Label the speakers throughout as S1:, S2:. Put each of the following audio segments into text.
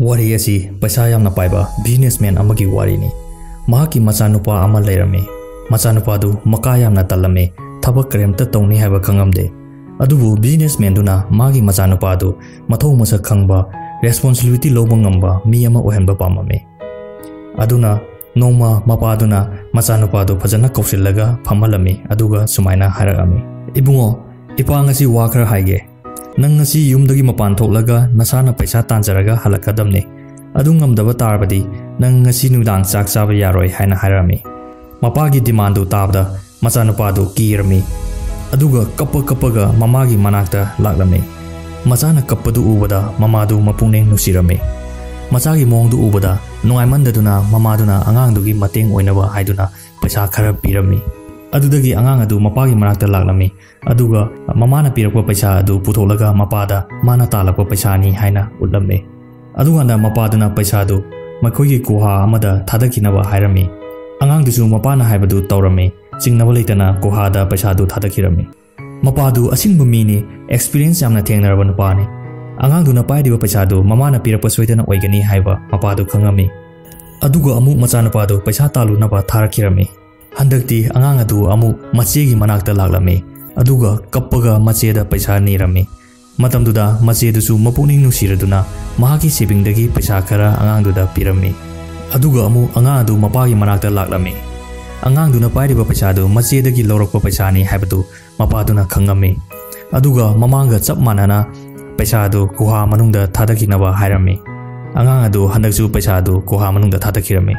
S1: Wari asi paisa yamna paiba businessman amagi warini. Mahaki machanupa ama leirame. Machanupa du maka yamna talame. Thabak karemta tawni haiba khangamde. Adubu businessman duna magi machanupa du mathau masak khangba responsibility loba ngamba mi ama ohenba pamame. Aduna noma mapaduna machanupa du phajana kausillaga phamalame aduga sumaina haragame. Ibungo ipa ngasi wa khara haige. Nang ngasi yumdagi mapan thoklaga nasana paisa tanjaraga halakadamne. Adu ngamdaba tarbadi nang ngasi nudang chak chaba yaroi haina hairami. Mapagi demandu tabda machanupadu kirami. Aduga kappaga mamagi manakta laklame. Machana kappadu ubada mamadu mapungning nusirame. Machagi mongdu ubada nungaimandaduna mamaduna angangdugi mateng oinaba haiduna paisa khara pirami. Adudagi angang adu mapagi manakta laklame. Aduga mamana pirakwa paisa adu putholaga mapada mana talakwa paisa ni haina utlame. Aduganda mapaduna paisa adu makoigi kuha amada thadakinaba hairami. Angang dusu mapana haibadu tawrame. Singnaba leitana kuhada paisa adu thadakirami. Mapadu asingba mini experience yamna thengnaraba nupani. Angang duna paidiba paisa adu mamana pirakwa soidana oigani haiba mapadu khangami. Aduga amuk machanupadu paisa talunaba tharakirami. Handakti angang adu amuk machegi manakta laklame. Aduga kappaga macheda paisa nirami. Matamduda machedusu mapuning nusiraduna mahaki savingdagi paisa khara angangduda pirami. Aduga amu angang adu mapagi manakta laklame. Angangduna paidiba paisa adu machedagi laurakpa paisa ni haibadu mapaduna khangami. Aduga mamanga chap manana paisa adu kuha manungda thadakinaba hairami. Angang adu handaksu paisa adu kuha manungda thadakirami.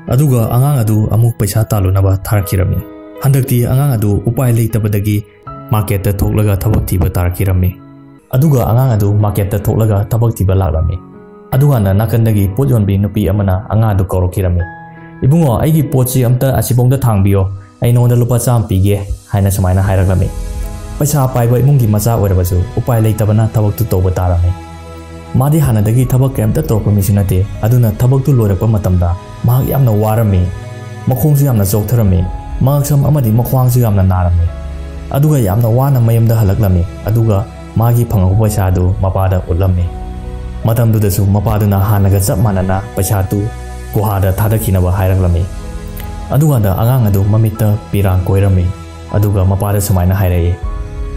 S1: Aduga angang adu amuk paisa talunaba tharakirami. Handakti angang adu upai leitabadagi market ta thoklaga thabak thiba tarakirami. Aduga angang adu market ta thoklaga thabak thiba laklami. Aduga na nakandagi pot yonbi nupi amana angang adu korokirami. Ibungo aigi potsi amta asibongda thangbiyo ai nonda lupa cham pige haina samaina hairaklami. Paisa paiba imungi macha oirabasu upai leitabana thabak tu toba tarami. Madi hanadagi thabak kemta torpa misinate aduna thabak tu loirakpa matamda mahak yamna warami. Makhongsu yamna choktarami. Maksam amadi makhwangsu yamna narami. Aduga yamna wana mayamda halaklami. Aduga magi phangakpa paisa adu mapada utlami. Matamdudasu mapaduna hanaga chap manana paisa tu kuhada thadakinaba hairaklami. Aduganda angang adu mamitta pirang koirami. Aduga mapada sumaina hairai.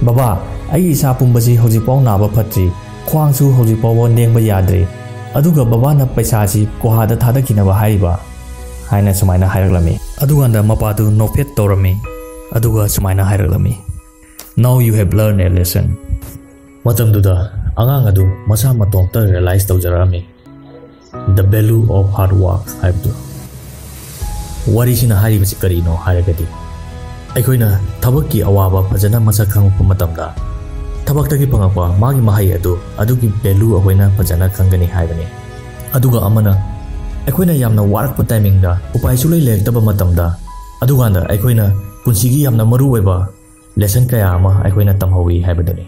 S1: Baba, ai isa pumbasi hojipau naba phatri. Khwangsu hojipau nengba yadre. Aduga babana paisa si kuhada thadakinaba haiba. Haina sumaina hairaklami. Aduganda mapadu nofet torami. Aduga sumaina hairaklami. Now you have learned a lesson. Matamduda angang adu masa matongta realize tawjarami. The value of hard work haibdu. Warisina haribasi karino haragadi. Aikoina thabakki awaba phajana masa khangpa matamda thabaktagi phangakpa magi mahai adu adugi value ahoina phajana khangani haibani. Aduga amana aikoina yamna warakpa timing da upai sulai lektaba matamda aduganda aikoina punsigi yamna maru oiba lesson kaya ama aikoina tamhawi haibadani.